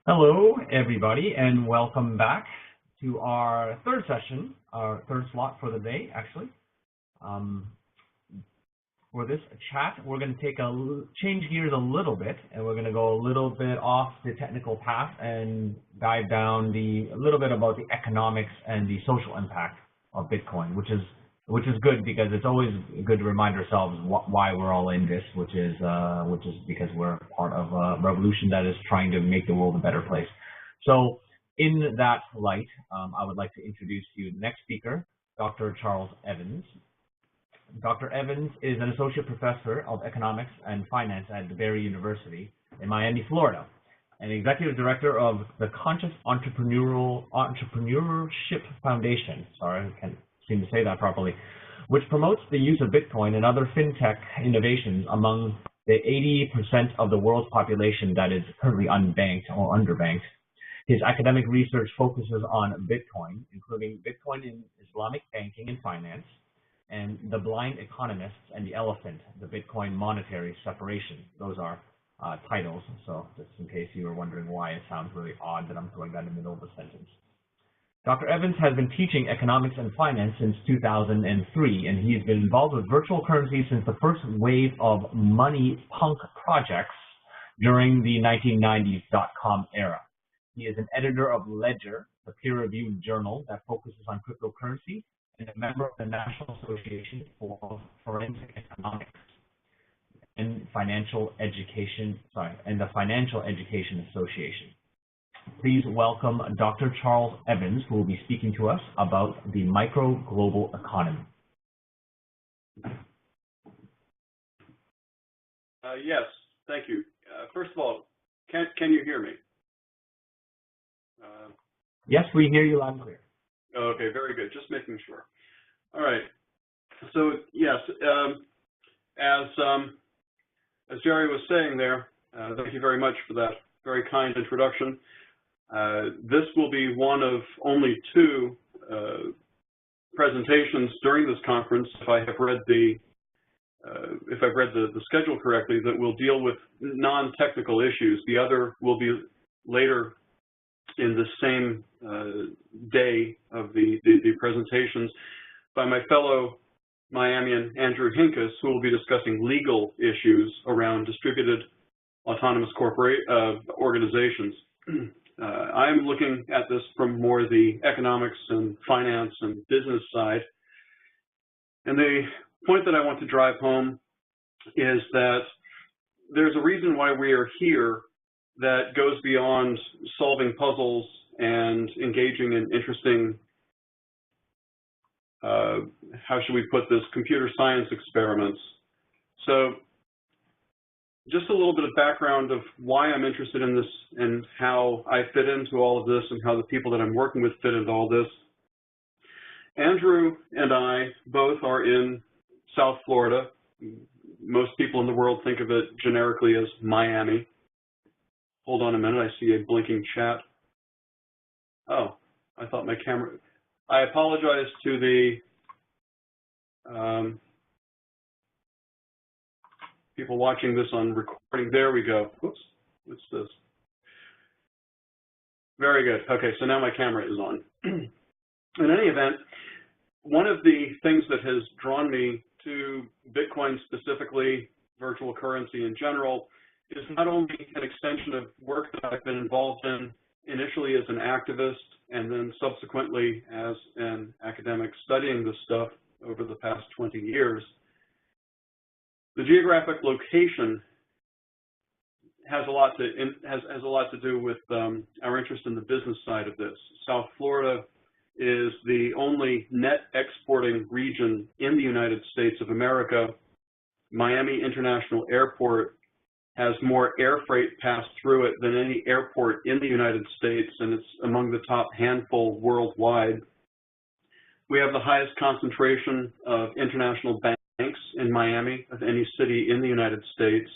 Hello, everybody, and welcome back to our third session, our third slot for the day, actually. For this chat, we're going to change gears a little bit, and we're going to go a little bit off the technical path and dive down a little bit about the economics and the social impact of Bitcoin, which is good because it's always good to remind ourselves why we're all in this, which is because we're part of a revolution that is trying to make the world a better place. So in that light, I would like to introduce you the next speaker, Dr. Charles Evans. Dr. Evans is an associate professor of economics and finance at the Barry University in Miami, Florida, and executive director of the Conscious Entrepreneurship Foundation. Sorry, I can't seem to say that properly, which promotes the use of Bitcoin and other fintech innovations among the 80% of the world's population that is currently unbanked or underbanked. His academic research focuses on Bitcoin, including Bitcoin in Islamic banking and finance, and the blind economists and the elephant, the Bitcoin monetary separation. Those are titles, so just in case you were wondering why it sounds really odd that I'm throwing that in the middle of a sentence. Dr. Evans has been teaching economics and finance since 2003, and he's been involved with virtual currency since the first wave of money punk projects during the 1990s .com era. He is an editor of Ledger, the peer-reviewed journal that focuses on cryptocurrency, and a member of the National Association for Forensic Economics and the Financial Education Association. Please welcome Dr. Charles Evans, who will be speaking to us about the micro-global economy. Yes, thank you. First of all, can you hear me? Yes, we hear you loud and clear. Okay, very good. Just making sure. All right. So yes, as Jerry was saying there, thank you very much for that very kind introduction. This will be one of only two presentations during this conference, if I've read the schedule correctly, that will deal with non-technical issues. The other will be later in the same day of the presentations by my fellow Miamian Andrew Hinckus, who will be discussing legal issues around distributed autonomous organizations. I'm looking at this from more the economics and finance and business side. And the point that I want to drive home is that there's a reason why we are here that goes beyond solving puzzles and engaging in interesting, how should we put this, computer science experiments. So just a little bit of background of why I'm interested in this and how I fit into all of this and how the people that I'm working with fit into all this. Andrew and I both are in South Florida. Most people in the world think of it generically as Miami. Hold on a minute, I see a blinking chat. Oh, I thought my camera, I apologize to the people watching this on recording. There we go. Whoops, what's this? Very good. Okay, so now my camera is on. In any event, one of the things that has drawn me to Bitcoin specifically, virtual currency in general, is not only an extension of work that I've been involved in initially as an activist and then subsequently as an academic studying this stuff over the past 20 years. The geographic location has a lot to do with our interest in the business side of this. South Florida is the only net exporting region in the United States of America. Miami International Airport has more air freight passed through it than any airport in the United States, and it's among the top handful worldwide. We have the highest concentration of international banks in Miami of any city in the United States.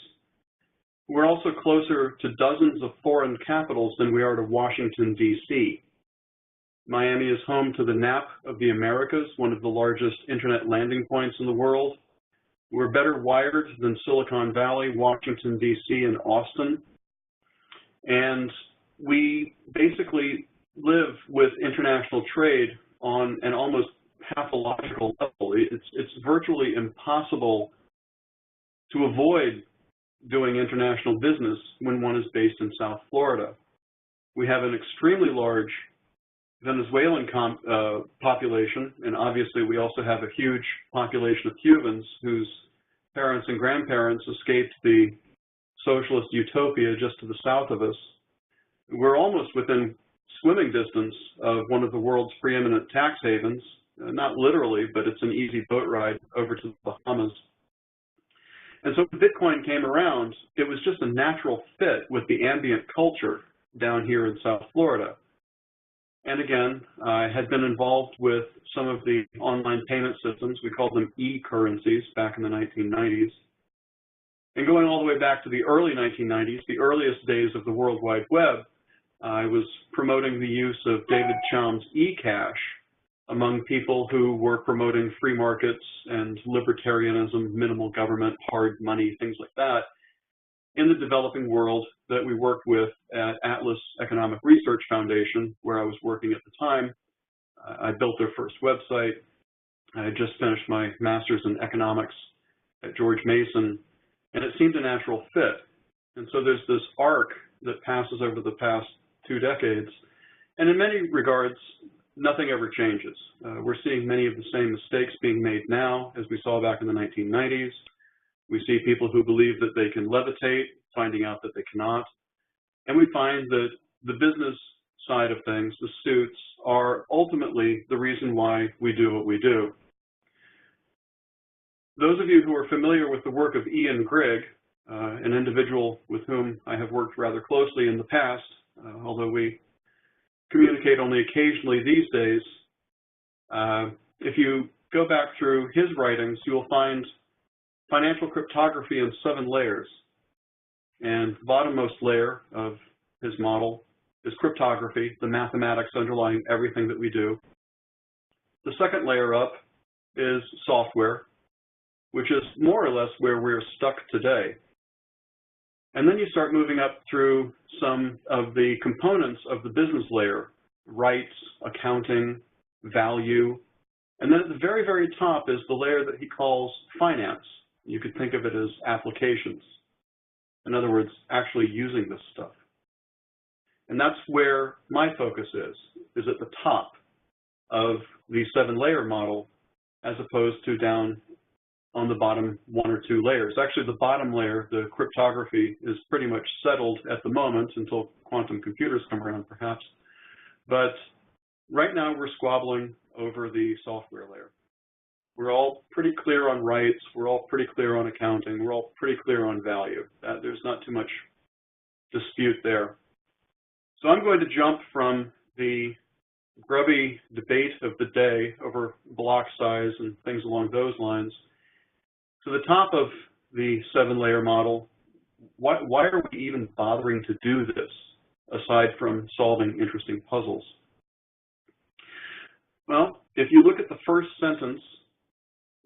We're also closer to dozens of foreign capitals than we are to Washington, D.C. Miami is home to the NAP of the Americas, one of the largest internet landing points in the world. We're better wired than Silicon Valley, Washington, D.C., and Austin. And we basically live with international trade on an almost pathological level. It's virtually impossible to avoid doing international business when one is based in South Florida. We have an extremely large Venezuelan population, and obviously we also have a huge population of Cubans whose parents and grandparents escaped the socialist utopia just to the south of us. We're almost within swimming distance of one of the world's preeminent tax havens, not literally, but it's an easy boat ride over to the Bahamas. And so when Bitcoin came around, it was just a natural fit with the ambient culture down here in South Florida. And again, I had been involved with some of the online payment systems. We called them e-currencies back in the 1990s. And going all the way back to the early 1990s, the earliest days of the World Wide Web, I was promoting the use of David Chaum's eCash among people who were promoting free markets and libertarianism, minimal government, hard money, things like that, in the developing world that we worked with at Atlas Economic Research Foundation, where I was working at the time. I built their first website. I had just finished my master's in economics at George Mason, and it seemed a natural fit. And so there's this arc that passes over the past 2 decades, and in many regards, nothing ever changes. We're seeing many of the same mistakes being made now as we saw back in the 1990s. We see people who believe that they can levitate, finding out that they cannot. And we find that the business side of things, the suits, are ultimately the reason why we do what we do. Those of you who are familiar with the work of Ian Grigg, an individual with whom I have worked rather closely in the past, although we communicate only occasionally these days, if you go back through his writings, you will find financial cryptography in 7 layers. And the bottommost layer of his model is cryptography, the mathematics underlying everything that we do. The second layer up is software, which is more or less where we're stuck today. And then you start moving up through some of the components of the business layer, rights, accounting, value. And then at the very, very top is the layer that he calls finance. You could think of it as applications. In other words, actually using this stuff. And that's where my focus is at the top of the 7-layer model, as opposed to down on the bottom 1 or 2 layers. Actually, the bottom layer, the cryptography, is pretty much settled at the moment until quantum computers come around, perhaps. But right now, we're squabbling over the software layer. We're all pretty clear on rights. We're all pretty clear on accounting. We're all pretty clear on value. There's not too much dispute there. So I'm going to jump from the grubby debate of the day over block size and things along those lines to the top of the 7-layer model. Why are we even bothering to do this, aside from solving interesting puzzles? Well, if you look at the first sentence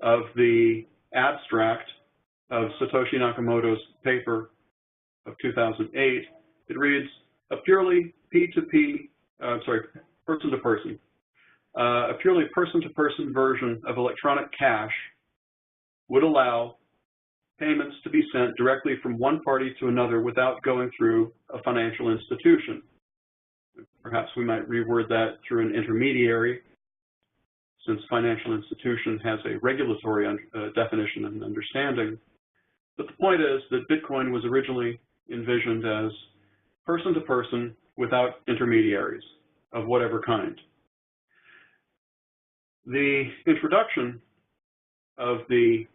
of the abstract of Satoshi Nakamoto's paper of 2008, it reads, a purely person-to-person, a purely person-to-person version of electronic cash would allow payments to be sent directly from one party to another without going through a financial institution. Perhaps we might reword that through an intermediary, since financial institution has a regulatory definition and understanding. But the point is that Bitcoin was originally envisioned as person-to-person without intermediaries of whatever kind. The introduction of the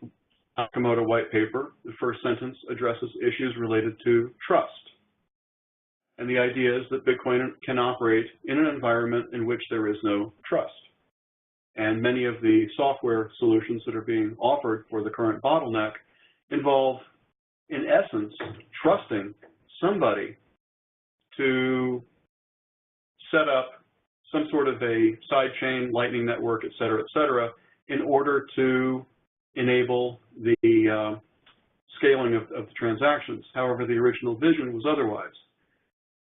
Nakamoto white paper, the first sentence, addresses issues related to trust. And the idea is that Bitcoin can operate in an environment in which there is no trust. And many of the software solutions that are being offered for the current bottleneck involve, in essence, trusting somebody to set up some sort of a sidechain, lightning network, et cetera, in order to enable the scaling of the transactions. However, the original vision was otherwise.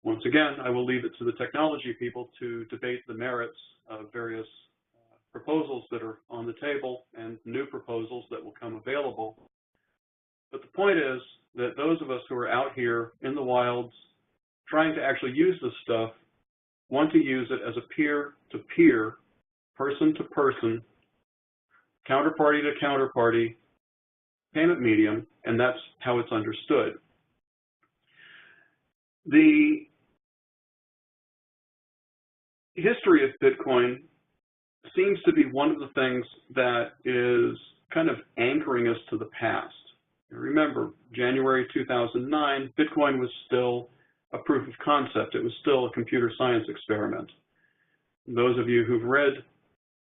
Once again, I will leave it to the technology people to debate the merits of various proposals that are on the table and new proposals that will come available. But the point is that those of us who are out here in the wilds trying to actually use this stuff want to use it as a peer-to-peer, person-to-person, counterparty-to-counterparty payment medium, and that's how it's understood. The history of Bitcoin seems to be one of the things that is kind of anchoring us to the past. Remember, January 2009, Bitcoin was still a proof of concept. It was still a computer science experiment. Those of you who've read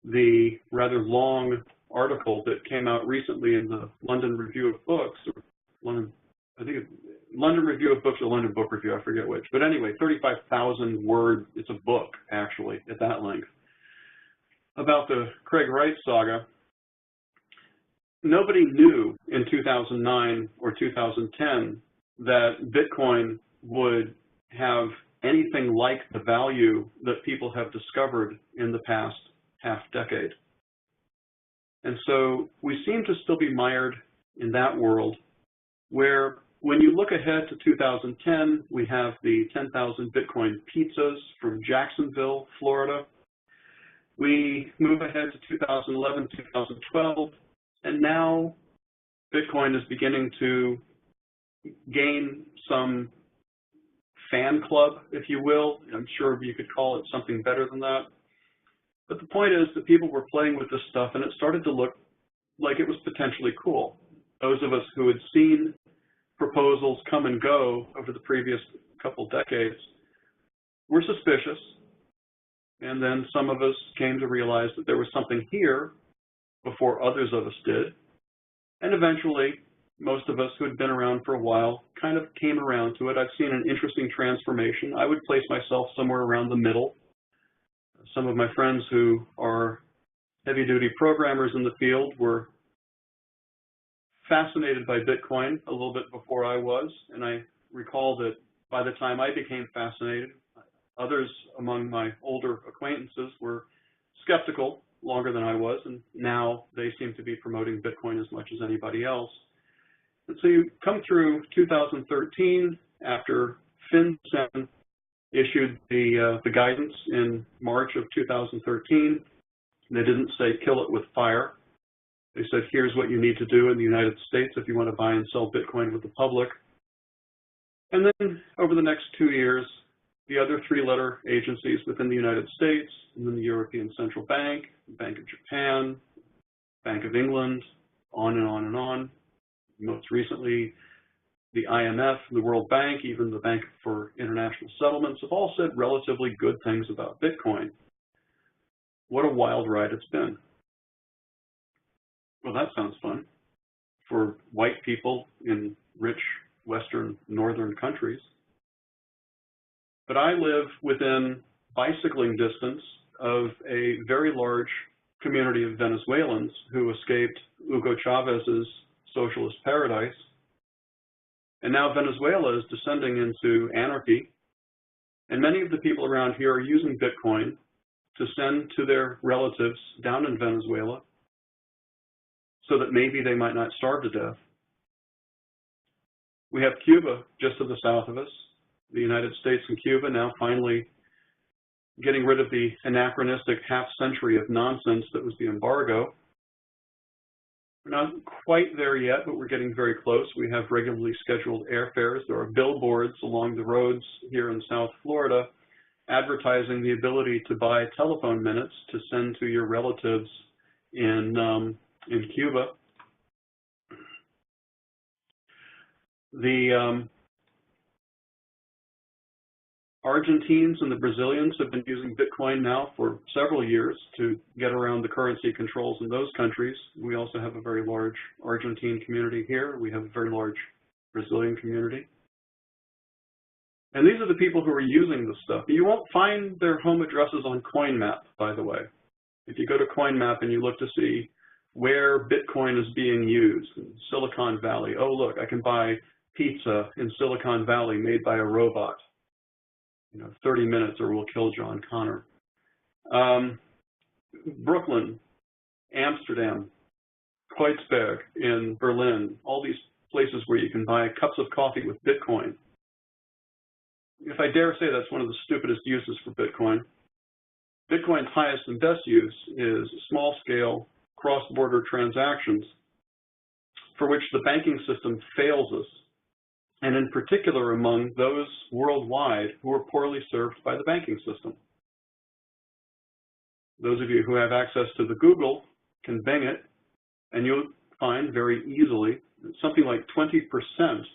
the rather long article that came out recently in the London Review of Books, or London Review of Books or London Book Review, I forget which. But anyway, 35,000 word, it's a book actually at that length, about the Craig Wright saga. Nobody knew in 2009 or 2010 that Bitcoin would have anything like the value that people have discovered in the past half decade. And so we seem to still be mired in that world where when you look ahead to 2010, we have the 10,000 Bitcoin pizzas from Jacksonville, Florida. We move ahead to 2011, 2012, and now Bitcoin is beginning to gain some fan club, if you will. I'm sure you could call it something better than that. But the point is that people were playing with this stuff, and it started to look like it was potentially cool. Those of us who had seen proposals come and go over the previous couple decades were suspicious. And then some of us came to realize that there was something here before others of us did. And eventually, most of us who had been around for a while kind of came around to it. I've seen an interesting transformation. I would place myself somewhere around the middle. Some of my friends who are heavy-duty programmers in the field were fascinated by Bitcoin a little bit before I was, and I recall that by the time I became fascinated, others among my older acquaintances were skeptical longer than I was, and now they seem to be promoting Bitcoin as much as anybody else. And so you come through 2013 after FinCEN issued the guidance in March of 2013. They didn't say kill it with fire. They said here's what you need to do in the United States if you want to buy and sell Bitcoin with the public. And then over the next 2 years, the other three-letter agencies within the United States, and then the European Central Bank, Bank of Japan, Bank of England, on and on and on. Most recently, the IMF, the World Bank, even the Bank for International Settlements have all said relatively good things about Bitcoin. What a wild ride it's been. Well, that sounds fun for white people in rich Western, northern countries. But I live within bicycling distance of a very large community of Venezuelans who escaped Hugo Chavez's socialist paradise. And now Venezuela is descending into anarchy. And many of the people around here are using Bitcoin to send to their relatives down in Venezuela so that maybe they might not starve to death. We have Cuba just to the south of us. The United States and Cuba now finally getting rid of the anachronistic half-century of nonsense that was the embargo. We're not quite there yet, but we're getting very close. We have regularly scheduled airfares. There are billboards along the roads here in South Florida advertising the ability to buy telephone minutes to send to your relatives in Cuba. The Argentines and the Brazilians have been using Bitcoin now for several years to get around the currency controls in those countries. We also have a very large Argentine community here. We have a very large Brazilian community. And these are the people who are using this stuff. You won't find their home addresses on CoinMap, by the way. If you go to CoinMap and you look to see where Bitcoin is being used in Silicon Valley, oh, look, I can buy pizza in Silicon Valley made by a robot. 30 minutes or we'll kill John Connor. Brooklyn, Amsterdam, Kreuzberg in Berlin, all these places where you can buy cups of coffee with Bitcoin. If I dare say that's one of the stupidest uses for Bitcoin. Bitcoin's highest and best use is small-scale cross-border transactions for which the banking system fails us, and in particular among those worldwide who are poorly served by the banking system. Those of you who have access to the Google can Bing it, and you'll find very easily that something like 20%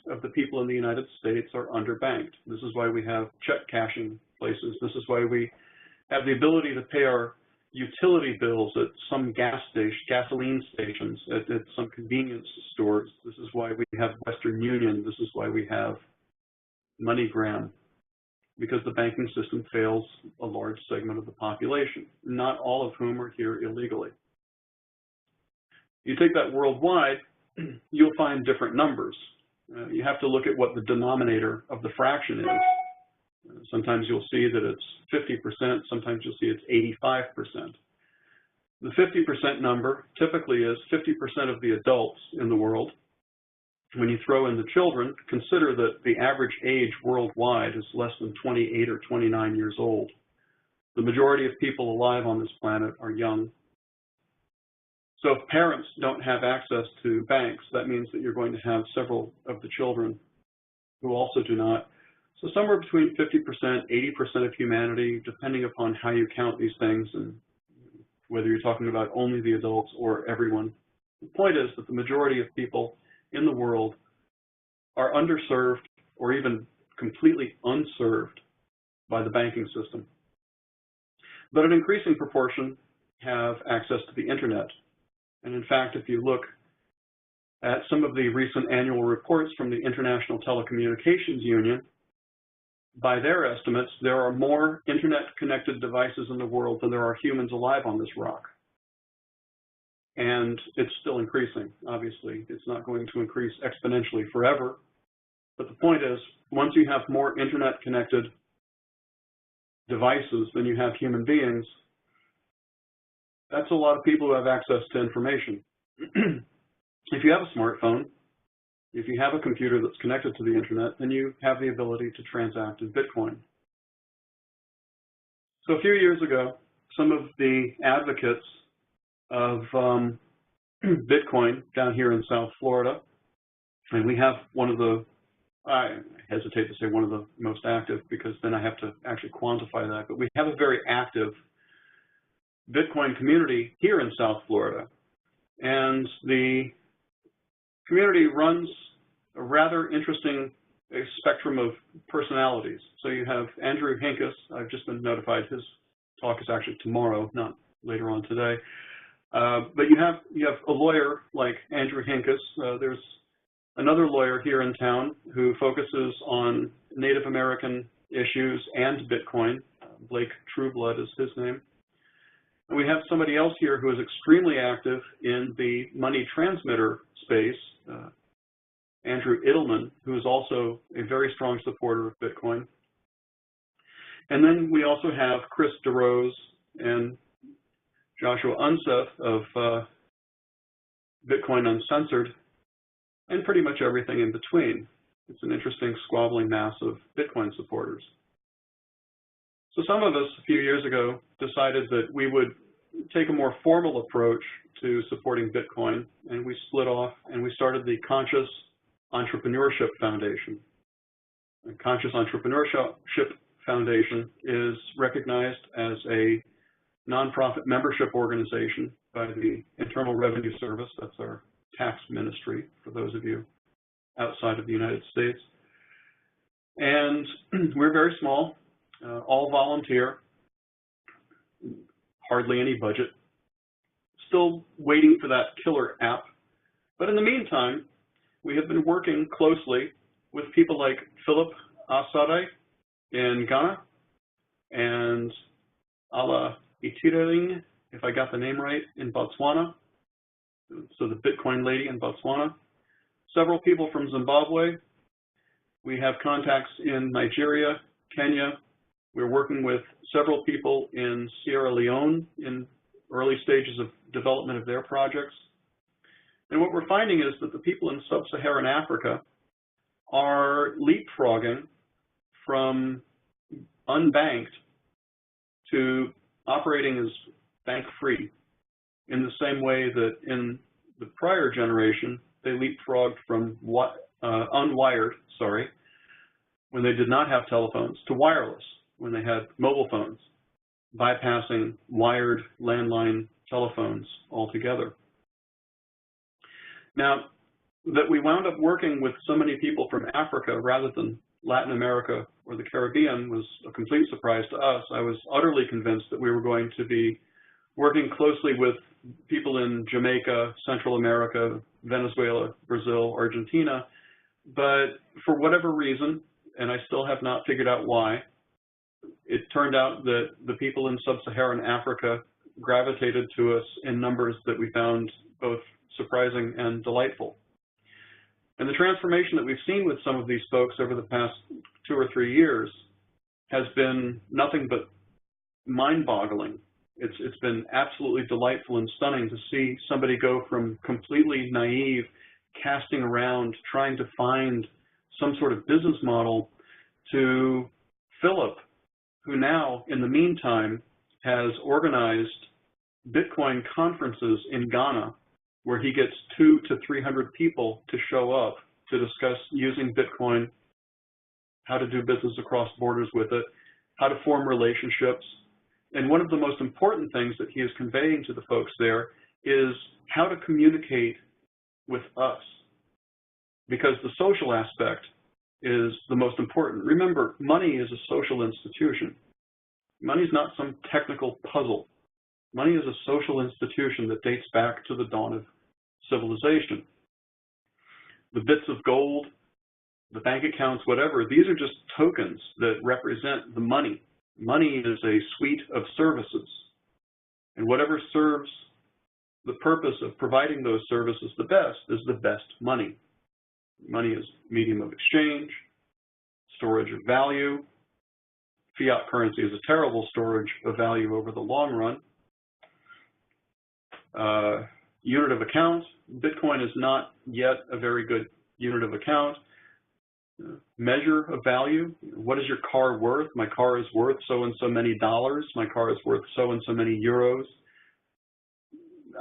of the people in the United States are underbanked. This is why we have check cashing places. This is why we have the ability to pay our utility bills at some gasoline stations, at some convenience stores. This is why we have Western Union. This is why we have MoneyGram, because the banking system fails a large segment of the population, not all of whom are here illegally. You take that worldwide, you'll find different numbers. You have to look at what the denominator of the fraction is. Sometimes you'll see that it's 50%, sometimes you'll see it's 85%. The 50% number typically is 50% of the adults in the world. When you throw in the children, consider that the average age worldwide is less than 28 or 29 years old. The majority of people alive on this planet are young. So if parents don't have access to banks, that means that you're going to have several of the children who also do not. So somewhere between 50%, 80% of humanity, depending upon how you count these things and whether you're talking about only the adults or everyone. The point is that the majority of people in the world are underserved or even completely unserved by the banking system. But an increasing proportion have access to the internet. And in fact, if you look at some of the recent annual reports from the International Telecommunications Union, by their estimates, there are more internet-connected devices in the world than there are humans alive on this rock. And it's still increasing, obviously. It's not going to increase exponentially forever. But the point is, once you have more internet-connected devices than you have human beings, that's a lot of people who have access to information. If you have a smartphone, if you have a computer that's connected to the internet, then you have the ability to transact in Bitcoin. So a few years ago, some of the advocates of Bitcoin down here in South Florida, and we have one of the, I hesitate to say one of the most active because then I have to actually quantify that, but we have a very active Bitcoin community here in South Florida. And the community runs a rather interesting spectrum of personalities. So you have Andrew Hinkes. I've just been notified his talk is actually tomorrow, not later on today. But you have a lawyer like Andrew Hinkes. There's another lawyer here in town who focuses on Native American issues and Bitcoin. Blake Trueblood is his name. And we have somebody else here who is extremely active in the money transmitter space, Andrew Idelman, who is also a very strong supporter of Bitcoin. And then we also have Chris DeRose and Joshua Unseth of Bitcoin Uncensored, and pretty much everything in between. It's an interesting squabbling mass of Bitcoin supporters. So some of us a few years ago decided that we would take a more formal approach to supporting Bitcoin, and we split off and we started the Conscious Entrepreneurship Foundation. The Conscious Entrepreneurship Foundation is recognized as a nonprofit membership organization by the Internal Revenue Service. That's our tax ministry for those of you outside of the United States. And we're very small, all volunteer, hardly any budget, still waiting for that killer app. But in the meantime, we have been working closely with people like Philip Asade in Ghana and Ala Itireling, if I got the name right, in Botswana, so the Bitcoin lady in Botswana. Several people from Zimbabwe. We have contacts in Nigeria, Kenya, We're working with several people in Sierra Leone in early stages of development of their projects. And what we're finding is that the people in sub-Saharan Africa are leapfrogging from unbanked to operating as bank-free in the same way that in the prior generation, they leapfrogged from unwired, when they did not have telephones, to wireless when they had mobile phones, bypassing wired landline telephones altogether. Now, that we wound up working with so many people from Africa rather than Latin America or the Caribbean was a complete surprise to us. I was utterly convinced that we were going to be working closely with people in Jamaica, Central America, Venezuela, Brazil, Argentina, but for whatever reason, and I still have not figured out why, it turned out that the people in sub-Saharan Africa gravitated to us in numbers that we found both surprising and delightful. And the transformation that we've seen with some of these folks over the past 2 or 3 years has been nothing but mind-boggling. It's been absolutely delightful and stunning to see somebody go from completely naive, casting around, trying to find some sort of business model, to Philip, who now, in the meantime, has organized Bitcoin conferences in Ghana, where he gets 200 to 300 people to show up to discuss using Bitcoin, how to do business across borders with it, how to form relationships. And one of the most important things that he is conveying to the folks there is how to communicate with us, because the social aspect is the most important. Remember, money is a social institution. Money is not some technical puzzle. Money is a social institution that dates back to the dawn of civilization. The bits of gold, the bank accounts, whatever, these are just tokens that represent the money. Money is a suite of services, and whatever serves the purpose of providing those services the best is the best money. Money is medium of exchange, storage of value. Fiat currency is a terrible storage of value over the long run. Unit of account. Bitcoin is not yet a very good unit of account. Measure of value. What is your car worth? My car is worth so and so many dollars. My car is worth so and so many euros.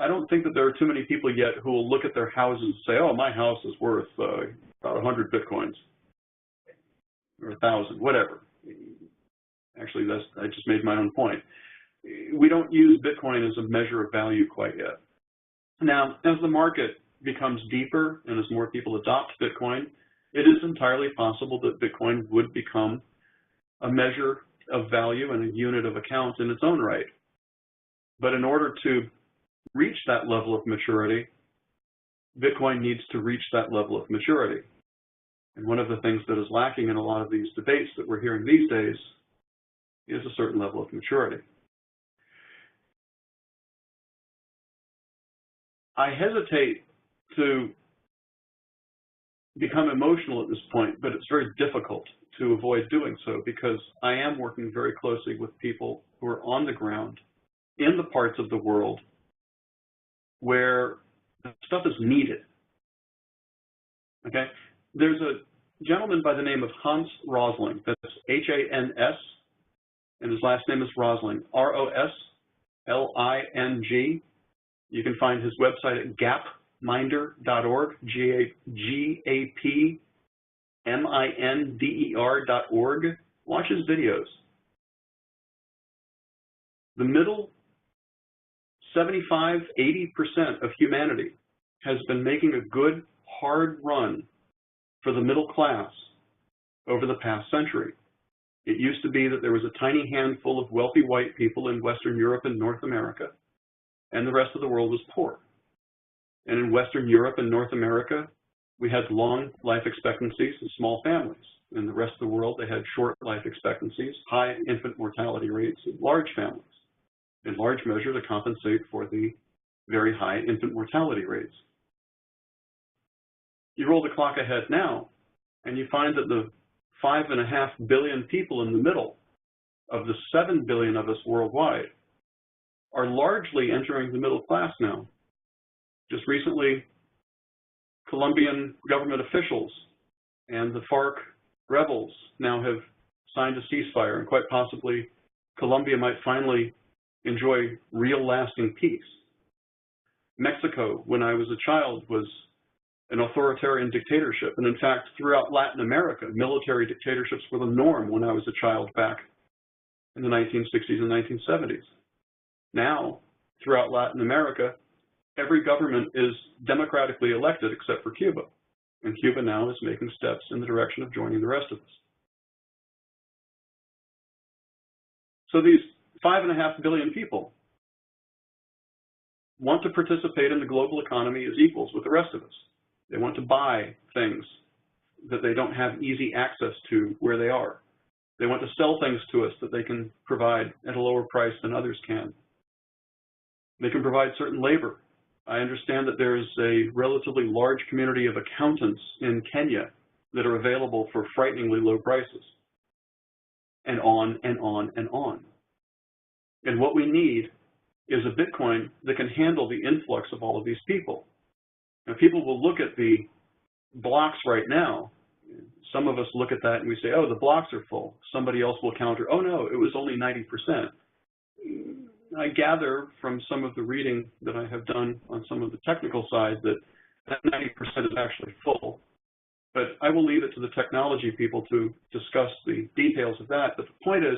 I don't think that there are too many people yet who will look at their houses and say, oh, my house is worth about 100 Bitcoins or 1,000, whatever. Actually, I just made my own point. We don't use Bitcoin as a measure of value quite yet. Now, as the market becomes deeper and as more people adopt Bitcoin, it is entirely possible that Bitcoin would become a measure of value and a unit of account in its own right. But in order to reach that level of maturity, Bitcoin needs to reach that level of maturity. And one of the things that is lacking in a lot of these debates that we're hearing these days is a certain level of maturity. I hesitate to become emotional at this point, but it's very difficult to avoid doing so because I am working very closely with people who are on the ground in the parts of the world where stuff is needed. Okay? There's a gentleman by the name of Hans Rosling. That's H-A-N-S, and his last name is Rosling, R-O-S-L-I-N-G. You can find his website at gapminder.org, G-A-P-M-I-N-D-E-R.org. Watch his videos. The middle 75, 80% of humanity has been making a good, hard run for the middle class over the past century. It used to be that there was a tiny handful of wealthy white people in Western Europe and North America, and the rest of the world was poor. And in Western Europe and North America, we had long life expectancies and small families. In the rest of the world, they had short life expectancies, high infant mortality rates, and large families, in large measure to compensate for the very high infant mortality rates. You roll the clock ahead now, and you find that the 5.5 billion people in the middle of the 7 billion of us worldwide are largely entering the middle class now. Just recently, Colombian government officials and the FARC rebels now have signed a ceasefire, and quite possibly Colombia might finally enjoy real lasting peace. Mexico, when I was a child, was an authoritarian dictatorship, and in fact, throughout Latin America, military dictatorships were the norm when I was a child back in the 1960s and 1970s. Now, throughout Latin America, every government is democratically elected except for Cuba, and Cuba now is making steps in the direction of joining the rest of us. So these 5.5 billion people want to participate in the global economy as equals with the rest of us. They want to buy things that they don't have easy access to where they are. They want to sell things to us that they can provide at a lower price than others can. They can provide certain labor. I understand that there's a relatively large community of accountants in Kenya that are available for frighteningly low prices. And on and on and on. And what we need is a Bitcoin that can handle the influx of all of these people. Now, people will look at the blocks right now. Some of us look at that and we say, oh, the blocks are full. Somebody else will counter, oh, no, it was only 90%. I gather from some of the reading that I have done on some of the technical side that 90% is actually full. But I will leave it to the technology people to discuss the details of that. But the point is,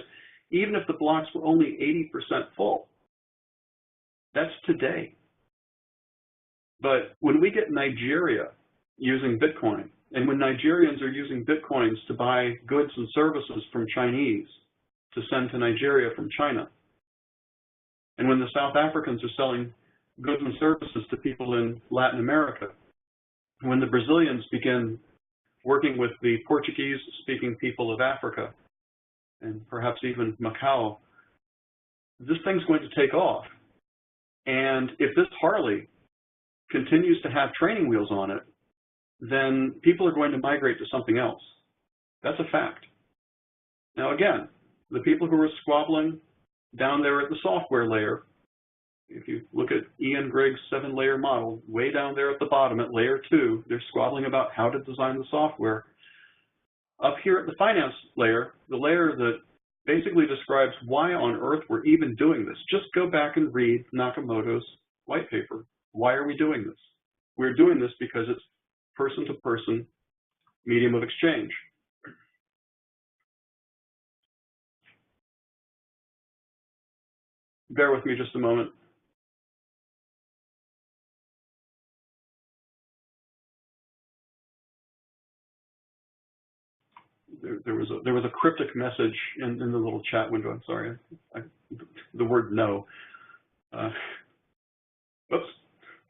even if the blocks were only 80% full, that's today. But when we get Nigeria using Bitcoin, and when Nigerians are using Bitcoins to buy goods and services from Chinese to send to Nigeria from China, and when the South Africans are selling goods and services to people in Latin America, when the Brazilians begin working with the Portuguese-speaking people of Africa, and perhaps even Macau, this thing's going to take off. And if this Harley continues to have training wheels on it, then people are going to migrate to something else. That's a fact. Now again, the people who are squabbling down there at the software layer, if you look at Ian Gregg's 7-layer model, way down there at the bottom at layer 2, they're squabbling about how to design the software. Up here at the finance layer, the layer that basically describes why on earth we're even doing this. Just go back and read Nakamoto's white paper. Why are we doing this? We're doing this because it's person-to-person medium of exchange. Bear with me just a moment. There was a cryptic message in the little chat window. I'm sorry, the word no. Oops,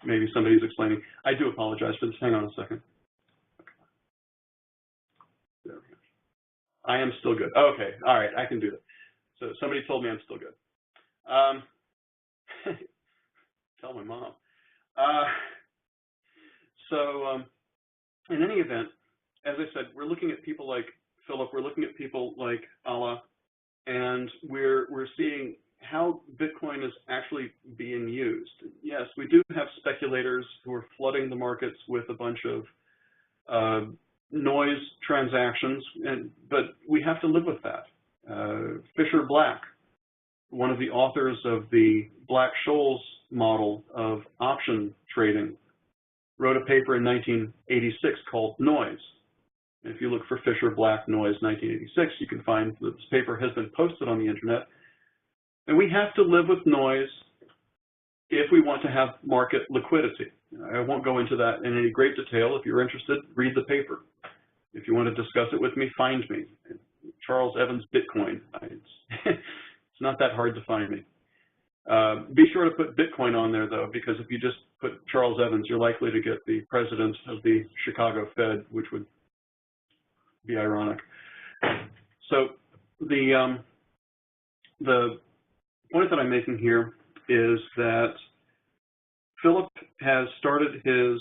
maybe somebody's explaining. I do apologize for this. Hang on a second. There we go. I am still good. Okay, all right, I can do that. So somebody told me I'm still good. Tell my mom. In any event, as I said, we're looking at people like Philip, we're looking at people like Allah, and we're seeing how Bitcoin is actually being used. Yes, we do have speculators who are flooding the markets with a bunch of noise transactions, but we have to live with that. Fisher Black, one of the authors of the Black-Scholes model of option trading, wrote a paper in 1986 called Noise. If you look for Fisher Black Noise 1986, you can find that this paper has been posted on the internet. And we have to live with noise if we want to have market liquidity. I won't go into that in any great detail. If you're interested, read the paper. If you want to discuss it with me, find me. Charles Evans Bitcoin. It's not that hard to find me. Be sure to put Bitcoin on there, though, because if you just put Charles Evans, you're likely to get the president of the Chicago Fed, which would be ironic. So the point that I'm making here is that Philip has started his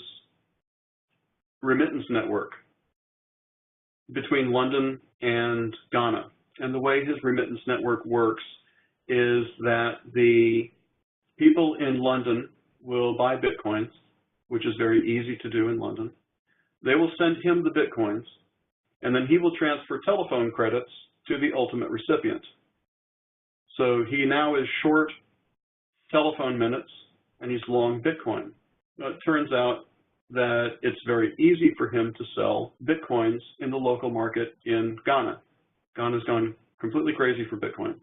remittance network between London and Ghana. And the way his remittance network works is that the people in London will buy Bitcoins, which is very easy to do in London. They will send him the Bitcoins, and then he will transfer telephone credits to the ultimate recipient. So he now is short telephone minutes, and he's long Bitcoin. Now, it turns out that it's very easy for him to sell Bitcoins in the local market in Ghana. Ghana's gone completely crazy for Bitcoin.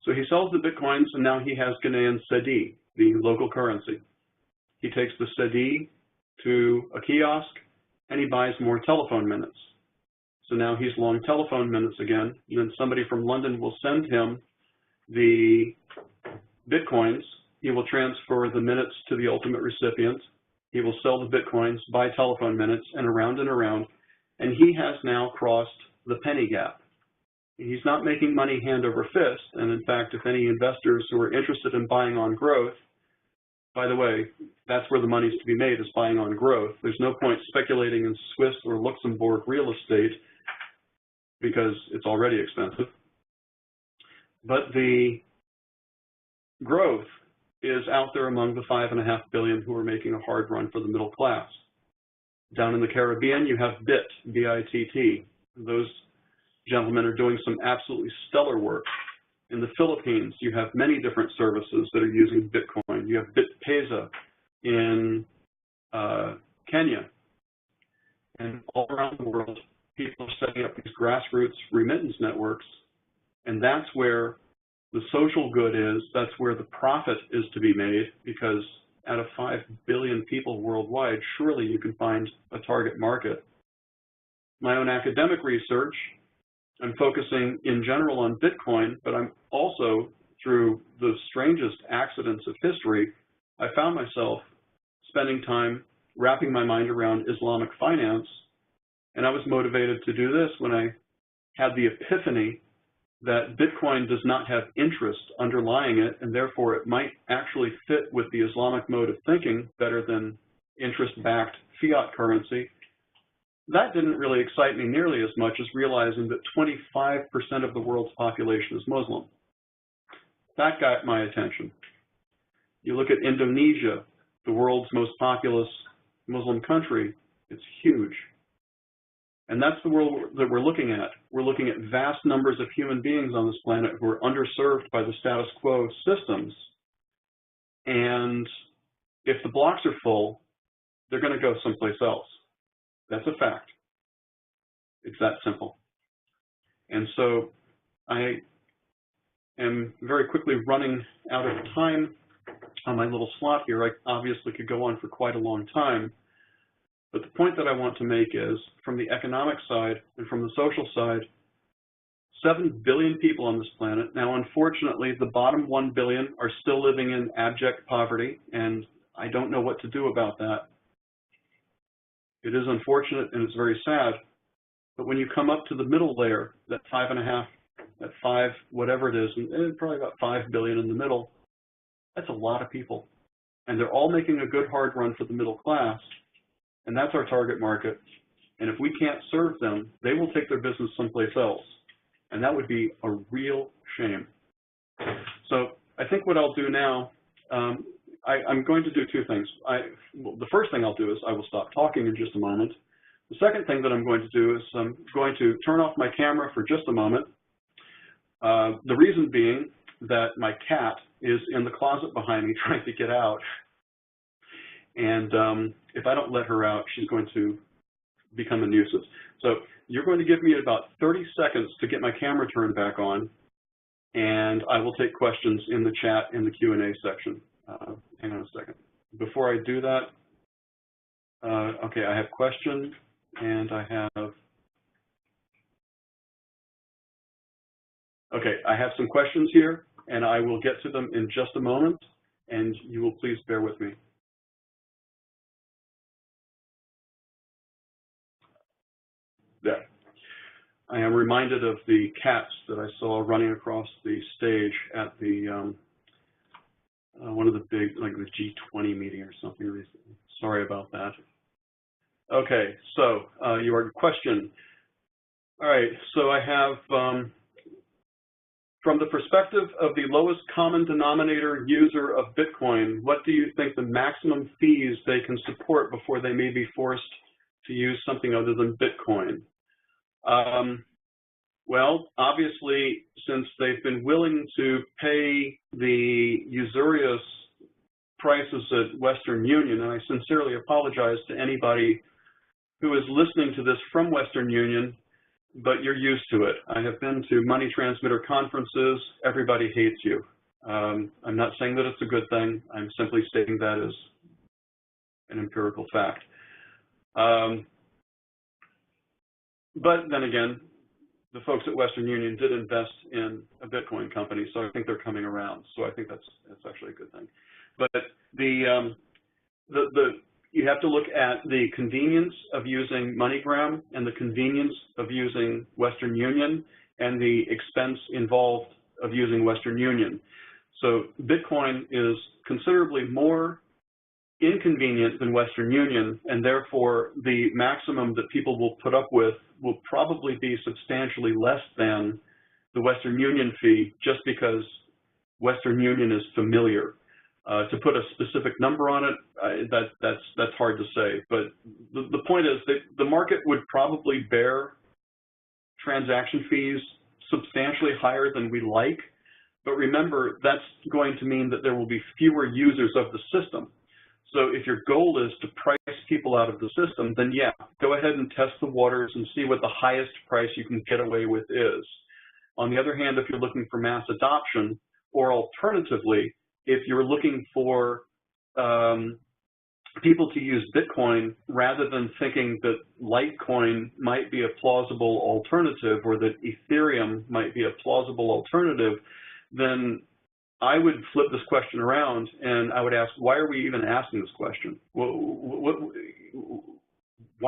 So he sells the Bitcoins, and now he has Ghanaian cedi, the local currency. He takes the cedi to a kiosk, and he buys more telephone minutes. So now he's long telephone minutes again, and then somebody from London will send him the Bitcoins. He will transfer the minutes to the ultimate recipient. He will sell the Bitcoins, buy telephone minutes, and around, and he has now crossed the penny gap. He's not making money hand over fist, and in fact, if any investors who are interested in buying on growth, by the way, that's where the money's to be made, is buying on growth. There's no point speculating in Swiss or Luxembourg real estate because it's already expensive. But the growth is out there among the 5.5 billion who are making a hard run for the middle class. Down in the Caribbean, you have BIT, B-I-T-T. Those gentlemen are doing some absolutely stellar work. In the Philippines, you have many different services that are using Bitcoin. You have BitPesa in Kenya. And all around the world, people are setting up these grassroots remittance networks, and that's where the social good is, that's where the profit is to be made, because out of 5 billion people worldwide, surely you can find a target market. My own academic research, I'm focusing in general on Bitcoin, but I'm also, through the strangest accidents of history, I found myself spending time wrapping my mind around Islamic finance, and I was motivated to do this when I had the epiphany that Bitcoin does not have interest underlying it, and therefore it might actually fit with the Islamic mode of thinking better than interest-backed fiat currency. That didn't really excite me nearly as much as realizing that 25% of the world's population is Muslim. That got my attention. You look at Indonesia, the world's most populous Muslim country, it's huge. And that's the world that we're looking at. We're looking at vast numbers of human beings on this planet who are underserved by the status quo systems. And if the blocks are full, they're going to go someplace else. That's a fact. It's that simple. And so I am very quickly running out of time on my little slot here. I obviously could go on for quite a long time. But the point that I want to make is, from the economic side and from the social side, 7 billion people on this planet. Now, unfortunately, the bottom 1 billion are still living in abject poverty, and I don't know what to do about that. It is unfortunate and it's very sad, but when you come up to the middle layer, that 5.5, that 5, whatever it is, and probably about 5 billion in the middle, that's a lot of people. And they're all making a good hard run for the middle class. And that's our target market. And if we can't serve them, they will take their business someplace else. And that would be a real shame. So I think what I'll do now, I'm going to do two things. The first thing I'll do is I will stop talking in just a moment. The second thing that I'm going to do is I'm going to turn off my camera for just a moment. The reason being that my cat is in the closet behind me trying to get out. And if I don't let her out, she's going to become a nuisance. So you're going to give me about 30 seconds to get my camera turned back on, and I will take questions in the chat in the Q&A section. Hang on a second. Before I do that, okay, I have questions, and I have some questions here, and I will get to them in just a moment, and you will please bear with me. There. I am reminded of the cats that I saw running across the stage at the one of the big, like the G20 meeting or something recently. Sorry about that. Okay, so your question. All right, so I have from the perspective of the lowest common denominator user of Bitcoin, what do you think the maximum fees they can support before they may be forced to use something other than Bitcoin? Well, obviously, since they've been willing to pay the usurious prices at Western Union, and I sincerely apologize to anybody who is listening to this from Western Union, but you're used to it. I have been to money transmitter conferences. Everybody hates you. I'm not saying that it's a good thing. I'm simply stating that as an empirical fact. But then again, the folks at Western Union did invest in a Bitcoin company, so I think they're coming around. So I think that's actually a good thing. But you have to look at the convenience of using MoneyGram and the convenience of using Western Union and the expense involved of using Western Union. So Bitcoin is considerably more inconvenient than Western Union, and therefore the maximum that people will put up with will probably be substantially less than the Western Union fee, just because Western Union is familiar. To put a specific number on it, that's hard to say. But the point is that the market would probably bear transaction fees substantially higher than we like. But remember, that's going to mean that there will be fewer users of the system. So if your goal is to price people out of the system, then yeah, go ahead and test the waters and see what the highest price you can get away with is. On the other hand, if you're looking for mass adoption, or alternatively, if you're looking for people to use Bitcoin rather than thinking that Litecoin might be a plausible alternative or that Ethereum might be a plausible alternative, then I would flip this question around and I would ask, why are we even asking this question? Why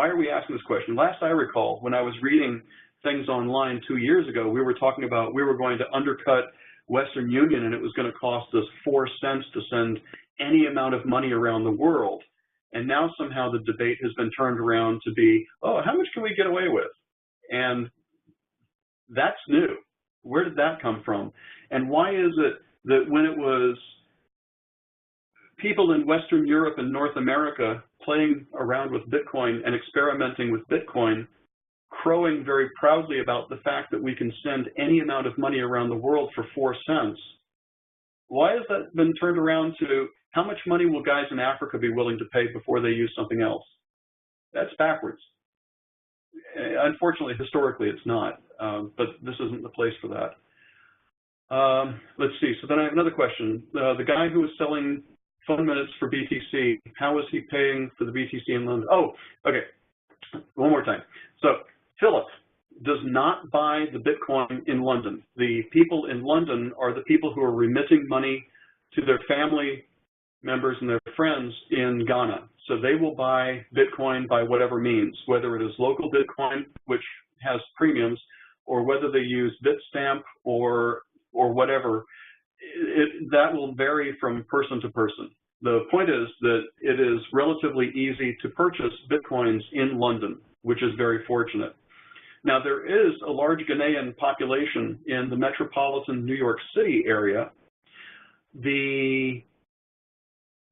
are we asking this question? Last I recall, when I was reading things online 2 years ago, we were talking about we were going to undercut Western Union and it was going to cost us 4 cents to send any amount of money around the world. And now somehow the debate has been turned around to be, oh, how much can we get away with? And that's new. Where did that come from? And why is it that when it was people in Western Europe and North America playing around with Bitcoin and experimenting with Bitcoin, crowing very proudly about the fact that we can send any amount of money around the world for 4 cents, why has that been turned around to how much money will guys in Africa be willing to pay before they use something else? That's backwards. Unfortunately, historically, it's not, but this isn't the place for that. Let's see, so then I have another question. The guy who was selling phone minutes for BTC, how is he paying for the BTC in London? Oh, okay, one more time. So Philip does not buy the Bitcoin in London. The people in London are the people who are remitting money to their family members and their friends in Ghana. So they will buy Bitcoin by whatever means, whether it is local Bitcoin, which has premiums, or whether they use Bitstamp or whatever. That will vary from person to person. The point is that it is relatively easy to purchase Bitcoins in London, which is very fortunate. Now, there is a large Ghanaian population in the metropolitan New York City area. The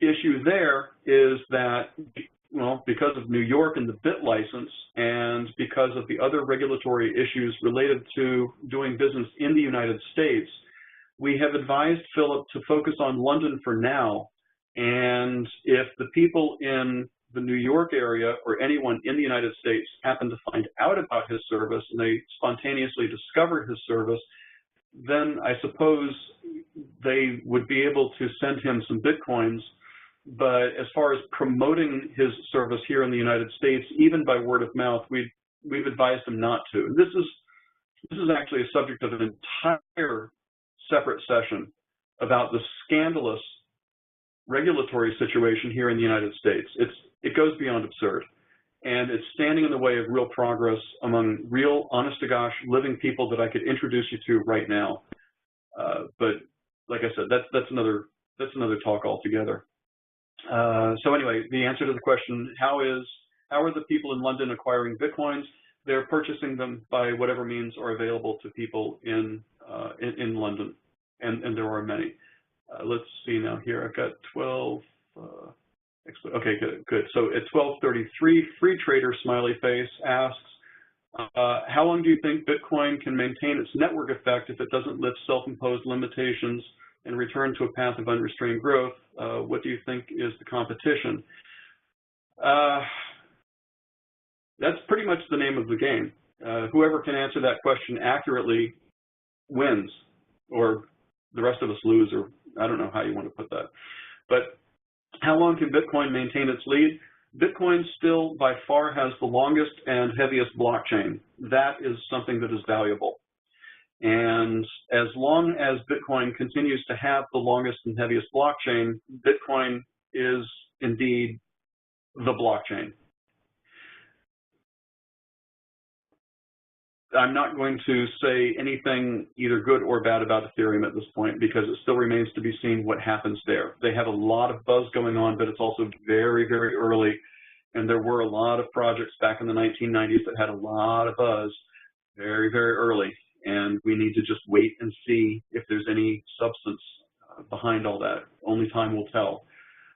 issue there is that, well, because of New York and the BIT license and because of the other regulatory issues related to doing business in the United States, we have advised Philip to focus on London for now. And if the people in the New York area or anyone in the United States happen to find out about his service and they spontaneously discover his service, then I suppose they would be able to send him some Bitcoins. But as far as promoting his service here in the United States, even by word of mouth, we've advised him not to. This is actually a subject of an entire separate session about the scandalous regulatory situation here in the United States. It goes beyond absurd, and it's standing in the way of real progress among real, honest-to-gosh, living people that I could introduce you to right now. But like I said, that's another talk altogether. So anyway, the answer to the question: how are the people in London acquiring Bitcoins? They're purchasing them by whatever means are available to people in in London, and there are many. Let's see now here. I've got 12. Okay, good. So at 12:33, Free Trader Smiley Face asks, how long do you think Bitcoin can maintain its network effect if it doesn't lift self-imposed limitations and return to a path of unrestrained growth? What do you think is the competition? That's pretty much the name of the game. Whoever can answer that question accurately wins, or the rest of us lose, or I don't know how you want to put that. But how long can Bitcoin maintain its lead? Bitcoin still by far has the longest and heaviest blockchain. That is something that is valuable. And as long as Bitcoin continues to have the longest and heaviest blockchain, Bitcoin is indeed the blockchain. I'm not going to say anything either good or bad about Ethereum at this point because it still remains to be seen what happens there. They have a lot of buzz going on, but it's also very, very early. And there were a lot of projects back in the 1990s that had a lot of buzz very, very early. And we need to just wait and see if there's any substance behind all that. Only time will tell.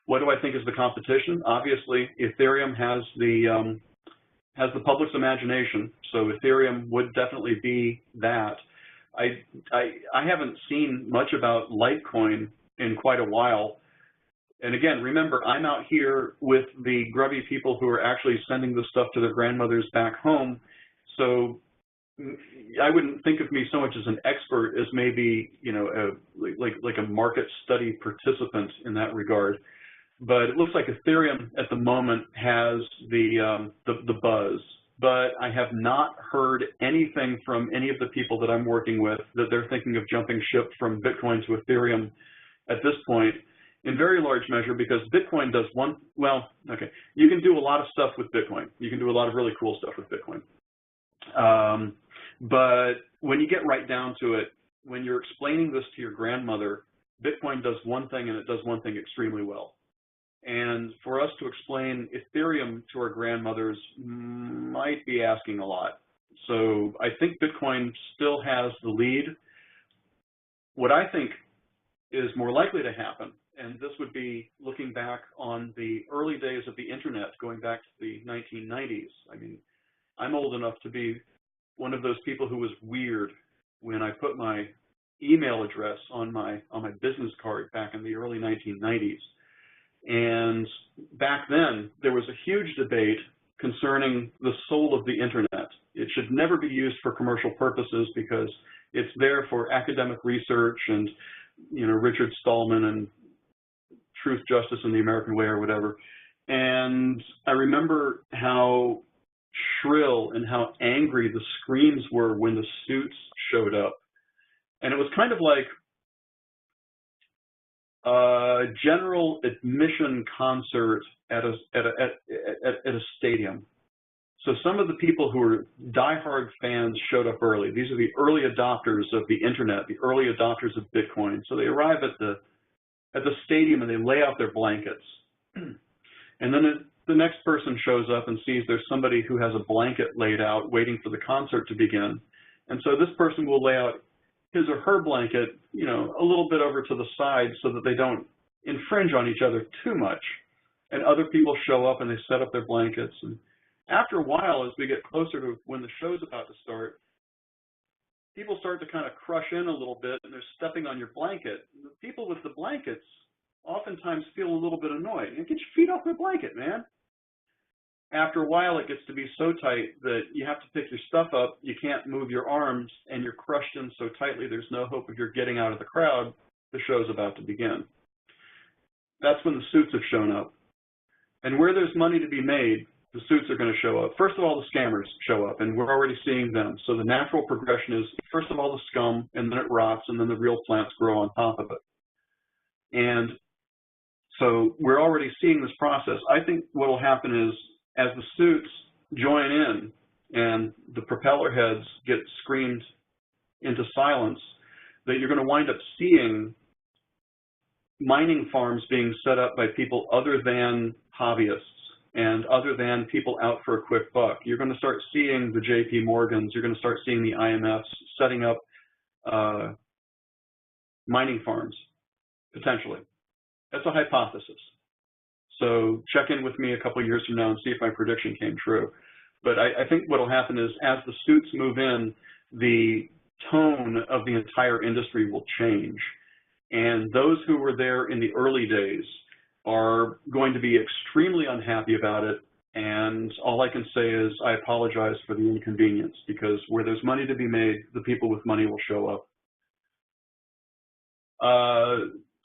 What do I think is the competition? Obviously, Ethereum has the public's imagination, so Ethereum would definitely be that. I haven't seen much about Litecoin in quite a while. And again, remember, I'm out here with the grubby people who are actually sending this stuff to their grandmothers back home. So I wouldn't think of me so much as an expert as maybe, you know, like a market study participant in that regard. But it looks like Ethereum at the moment has the buzz. But I have not heard anything from any of the people that I'm working with that they're thinking of jumping ship from Bitcoin to Ethereum at this point, in very large measure because Bitcoin does you can do a lot of stuff with Bitcoin. You can do a lot of really cool stuff with Bitcoin. But when you get right down to it, when you're explaining this to your grandmother, Bitcoin does one thing and it does one thing extremely well. And for us to explain Ethereum to our grandmothers might be asking a lot. So I think Bitcoin still has the lead. What I think is more likely to happen, and this would be looking back on the early days of the internet, going back to the 1990s. I mean, I'm old enough to be one of those people who was weird when I put my email address on my business card back in the early 1990s. And back then, there was a huge debate concerning the soul of the internet. It should never be used for commercial purposes because it's there for academic research and, you know, Richard Stallman and Truth, Justice, and the American Way or whatever. And I remember how shrill and how angry the screams were when the suits showed up. And it was kind of like a general admission concert at a stadium. So some of the people who were diehard fans showed up early. These are the early adopters of the internet, the early adopters of Bitcoin. So they arrive at the stadium and they lay out their blankets. And then the next person shows up and sees there's somebody who has a blanket laid out waiting for the concert to begin. And so this person will lay out his or her blanket, you know, a little bit over to the side so that they don't infringe on each other too much. And other people show up and they set up their blankets. And after a while, as we get closer to when the show's about to start, people start to kind of crush in a little bit and they're stepping on your blanket. The people with the blankets oftentimes feel a little bit annoyed. Get your feet off my blanket, man. After a while, it gets to be so tight that you have to pick your stuff up, you can't move your arms, and you're crushed in so tightly there's no hope of your getting out of the crowd. The show's about to begin. That's when the suits have shown up. And where there's money to be made, the suits are going to show up. First of all, the scammers show up, and we're already seeing them. So the natural progression is, first of all, the scum, and then it rots, and then the real plants grow on top of it. And so we're already seeing this process. I think what will happen is, as the suits join in and the propeller heads get screamed into silence, that you're going to wind up seeing mining farms being set up by people other than hobbyists and other than people out for a quick buck. You're going to start seeing the JP Morgans, you're going to start seeing the IMFs setting up mining farms, potentially. That's a hypothesis. So check in with me a couple of years from now and see if my prediction came true. But I think what will happen is as the suits move in, the tone of the entire industry will change. And those who were there in the early days are going to be extremely unhappy about it. And all I can say is I apologize for the inconvenience, because where there's money to be made, the people with money will show up.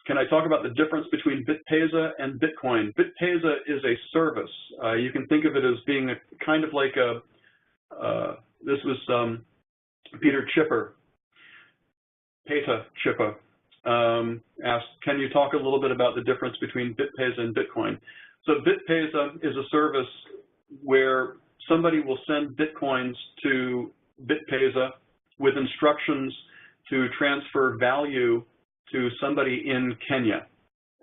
Can I talk about the difference between BitPesa and Bitcoin? BitPesa is a service. You can think of it as being a kind of like a, this was Peter Chipper, Peta Chipper, asked, can you talk a little bit about the difference between BitPesa and Bitcoin? So BitPesa is a service where somebody will send Bitcoins to BitPesa with instructions to transfer value to somebody in Kenya.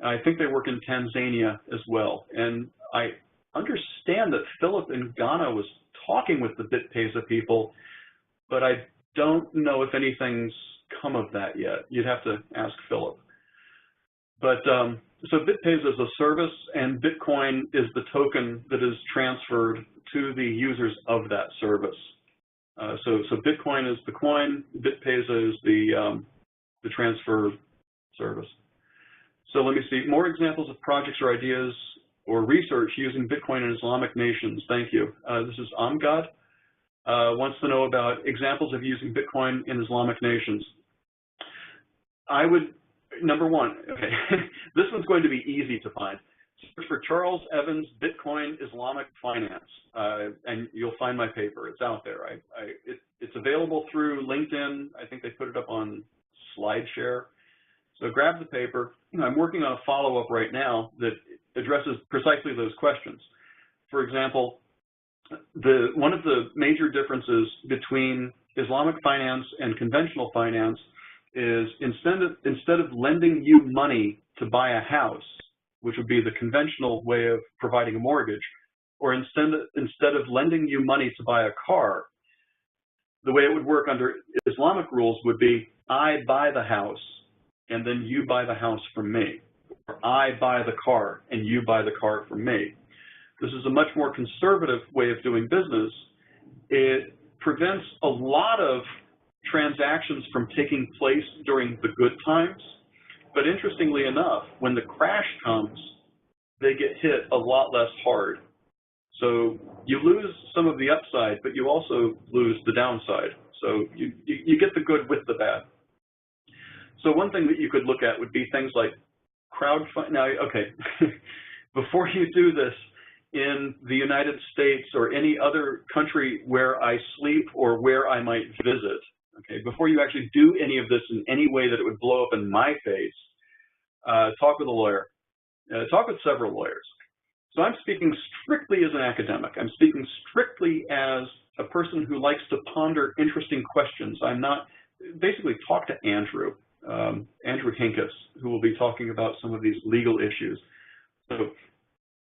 I think they work in Tanzania as well. And I understand that Philip in Ghana was talking with the BitPesa people, but I don't know if anything's come of that yet. You'd have to ask Philip. But so BitPesa is a service, and Bitcoin is the token that is transferred to the users of that service. So Bitcoin is the coin, BitPesa is the transfer service. So let me see, more examples of projects or ideas or research using Bitcoin in Islamic nations. Thank you. This is Amgad. Wants to know about examples of using Bitcoin in Islamic nations. I would, number one, okay, this one's going to be easy to find. Search for Charles Evans Bitcoin Islamic Finance, and you'll find my paper. It's out there. It's available through LinkedIn. I think they put it up on SlideShare. So grab the paper. I'm working on a follow-up right now that addresses precisely those questions. For example, one of the major differences between Islamic finance and conventional finance is instead of lending you money to buy a house, which would be the conventional way of providing a mortgage, or instead of lending you money to buy a car, the way it would work under Islamic rules would be, I buy the house, and then you buy the house from me. Or I buy the car, and you buy the car from me. This is a much more conservative way of doing business. It prevents a lot of transactions from taking place during the good times. But interestingly enough, when the crash comes, they get hit a lot less hard. So you lose some of the upside, but you also lose the downside. So you get the good with the bad. So one thing that you could look at would be things like crowdfunding. Now, okay, before you do this in the United States or any other country where I sleep or where I might visit, okay, before you actually do any of this in any way that it would blow up in my face, talk with a lawyer. Talk with several lawyers. So I'm speaking strictly as an academic. I'm speaking strictly as a person who likes to ponder interesting questions. I'm not, basically talk to Andrew Hinkes, who will be talking about some of these legal issues. So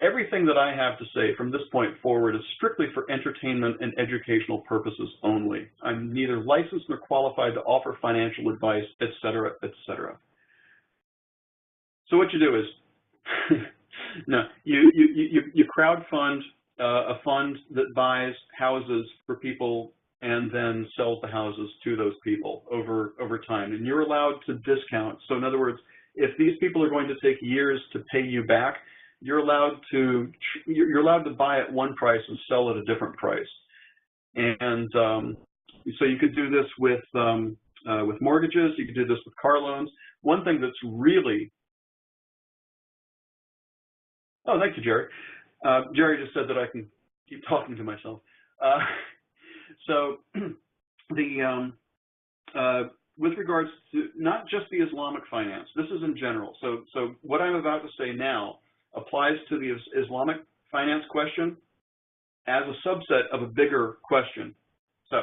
everything that I have to say from this point forward is strictly for entertainment and educational purposes only. I'm neither licensed nor qualified to offer financial advice, et cetera, et cetera. So what you do is, no, you crowdfund a fund that buys houses for people and then sells the houses to those people over time. And you're allowed to discount. So in other words, if these people are going to take years to pay you back, you're allowed to buy at one price and sell at a different price. And so you could do this with mortgages. You could do this with car loans. One thing that's really, oh, thank you, Jerry. Jerry just said that I can keep talking to myself. So with regards to not just the Islamic finance, this is in general. So what I'm about to say now applies to the Islamic finance question as a subset of a bigger question. So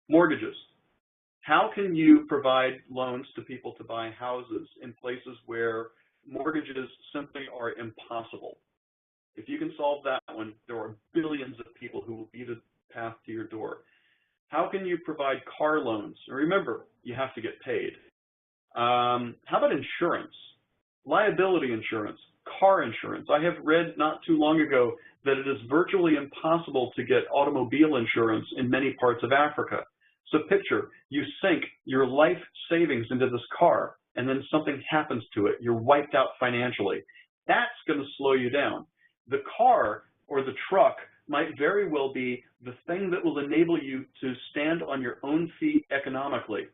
mortgages. How can you provide loans to people to buy houses in places where mortgages simply are impossible? If you can solve that one, there are billions of people who will beat a path to your door. How can you provide car loans? Remember, you have to get paid. How about insurance? Liability insurance, car insurance. I have read not too long ago that it is virtually impossible to get automobile insurance in many parts of Africa. So picture, you sink your life savings into this car, and then something happens to it. You're wiped out financially. That's going to slow you down. The car or the truck might very well be the thing that will enable you to stand on your own feet economically.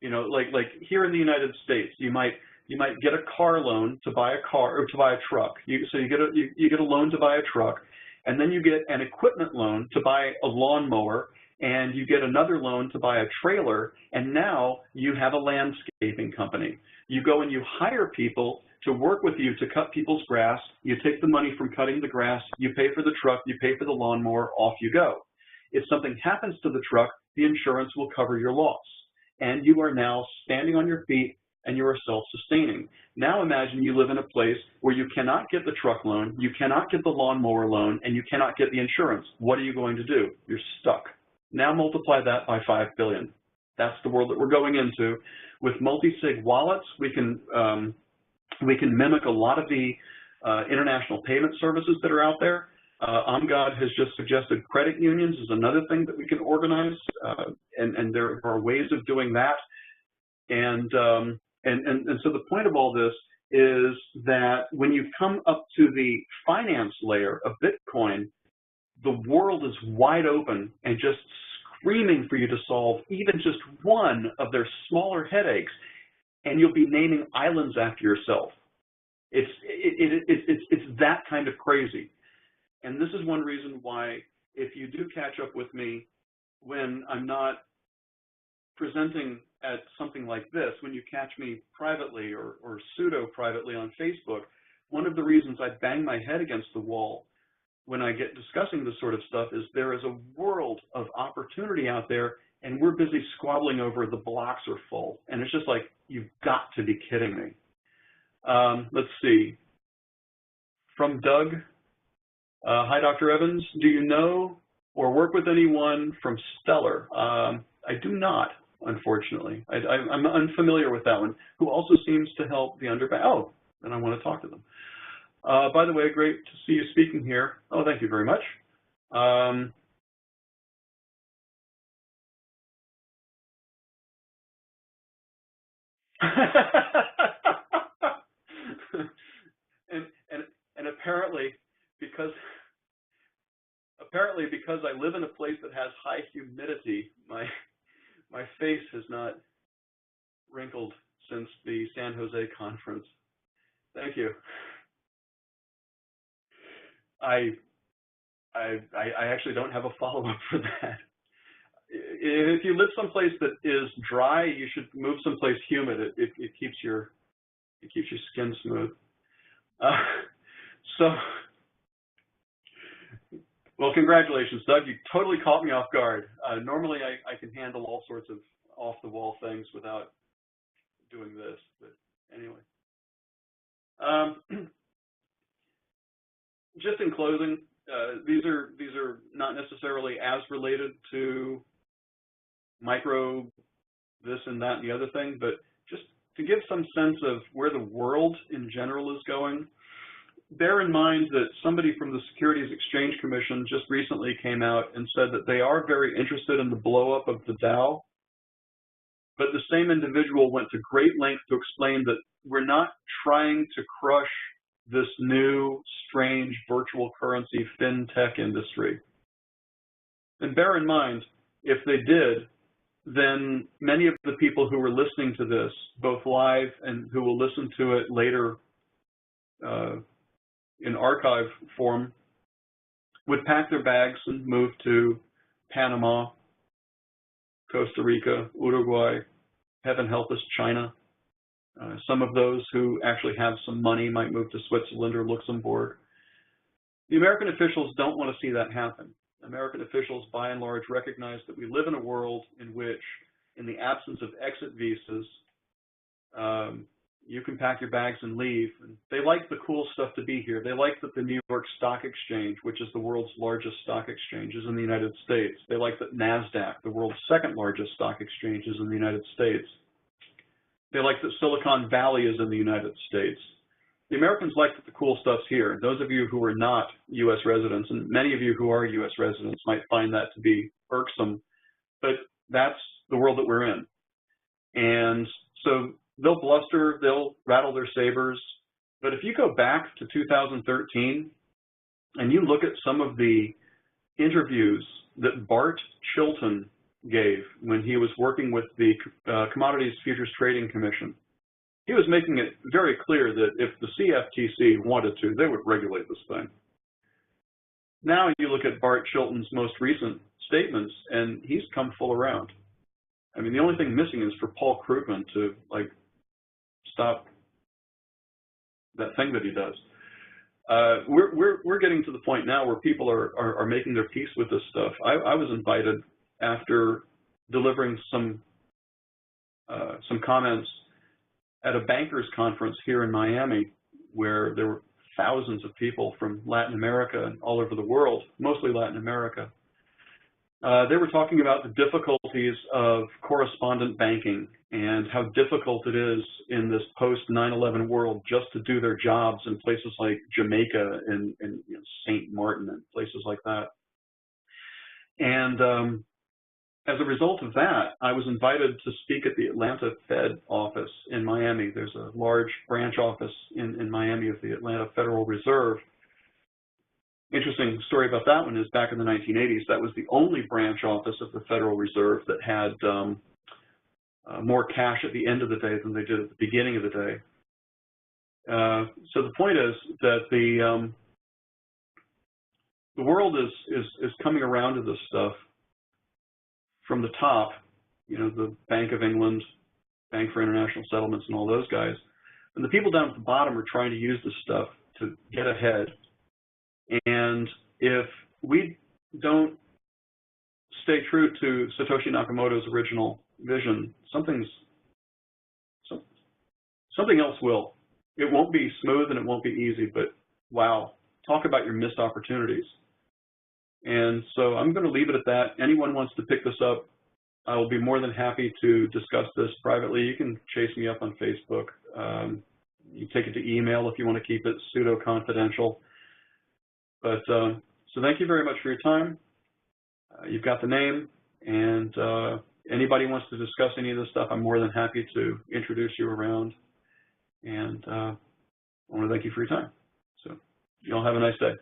You know, like here in the United States, you might get a car loan to buy a car or to buy a truck. So you get a loan to buy a truck, and then you get an equipment loan to buy a lawnmower, and you get another loan to buy a trailer, and now you have a landscaping company. You go and you hire people to work with you to cut people's grass. You take the money from cutting the grass, you pay for the truck, you pay for the lawnmower, off you go. If something happens to the truck, the insurance will cover your loss. And you are now standing on your feet and you are self-sustaining. Now imagine you live in a place where you cannot get the truck loan, you cannot get the lawnmower loan, and you cannot get the insurance. What are you going to do? You're stuck. Now multiply that by 5 billion. That's the world that we're going into. With multi-sig wallets, we can mimic a lot of the international payment services that are out there. OnGod has just suggested credit unions is another thing that we can organize, and there are ways of doing that. And so the point of all this is that when you come up to the finance layer of Bitcoin, the world is wide open and just screaming for you to solve even just one of their smaller headaches, and you'll be naming islands after yourself. It's that kind of crazy. And this is one reason why, if you do catch up with me when I'm not presenting at something like this, when you catch me privately or pseudo-privately on Facebook, one of the reasons I bang my head against the wall when I get discussing this sort of stuff is there is a world of opportunity out there, and we're busy squabbling over the blocks are full. And it's just like, you've got to be kidding me. Let's see. From Doug. Hi, Dr. Evans. Do you know or work with anyone from Stellar? I do not, unfortunately. I'm unfamiliar with that one, who also seems to help the underbanked. Oh, and I want to talk to them. By the way, great to see you speaking here. Oh, thank you very much. and apparently because I live in a place that has high humidity, my face has not wrinkled since the San Jose conference. Thank you. I actually don't have a follow-up for that. If you live someplace that is dry, you should move someplace humid. It keeps your skin smooth. Well, congratulations, Doug. You totally caught me off guard. Normally, I can handle all sorts of off-the-wall things without doing this, but anyway. Just in closing, these are not necessarily as related to micro this and that and the other thing, but just to give some sense of where the world in general is going. Bear in mind that somebody from the Securities Exchange Commission just recently came out and said that they are very interested in the blow-up of the Dow, but the same individual went to great lengths to explain that we're not trying to crush this new, strange virtual currency fintech industry. And bear in mind, if they did, then many of the people who were listening to this, both live and who will listen to it later in archive form, would pack their bags and move to Panama, Costa Rica, Uruguay, heaven help us, China. Some of those who actually have some money might move to Switzerland or Luxembourg. The American officials don't want to see that happen. American officials, by and large, recognize that we live in a world in which, in the absence of exit visas, you can pack your bags and leave. And they like the cool stuff to be here. They like that the New York Stock Exchange, which is the world's largest stock exchange, is in the United States. They like that NASDAQ, the world's second largest stock exchange, is in the United States. They like that Silicon Valley is in the United States. The Americans like that the cool stuff's here. Those of you who are not U.S. residents, and many of you who are U.S. residents might find that to be irksome, but that's the world that we're in. And so they'll bluster, they'll rattle their sabers, but if you go back to 2013 and you look at some of the interviews that Bart Chilton gave when he was working with the Commodities Futures Trading Commission, he was making it very clear that if the CFTC wanted to, they would regulate this thing. Now you look at Bart Chilton's most recent statements, and he's come full around. I mean, the only thing missing is for Paul Krugman to, like, stop that thing that he does. We're getting to the point now where people are making their peace with this stuff. I was invited after delivering some comments at a bankers conference here in Miami, where there were thousands of people from Latin America and all over the world, mostly Latin America. They were talking about the difficulties of correspondent banking and how difficult it is in this post-9/11 world just to do their jobs in places like Jamaica and St. Martin and places like that. And as a result of that, I was invited to speak at the Atlanta Fed office in Miami. There's a large branch office in Miami of the Atlanta Federal Reserve. Interesting story about that one is back in the 1980s, that was the only branch office of the Federal Reserve that had more cash at the end of the day than they did at the beginning of the day. So the point is that the world is coming around to this stuff from the top, the Bank of England, Bank for International Settlements, and all those guys. And the people down at the bottom are trying to use this stuff to get ahead. And if we don't stay true to Satoshi Nakamoto's original vision, something else will. It won't be smooth and it won't be easy, but wow, talk about your missed opportunities. And so I'm going to leave it at that. Anyone wants to pick this up, I will be more than happy to discuss this privately. You can chase me up on Facebook. You can take it to email if you want to keep it pseudo-confidential. But so thank you very much for your time. You've got the name, and anybody wants to discuss any of this stuff, I'm more than happy to introduce you around. And I want to thank you for your time. So you all have a nice day.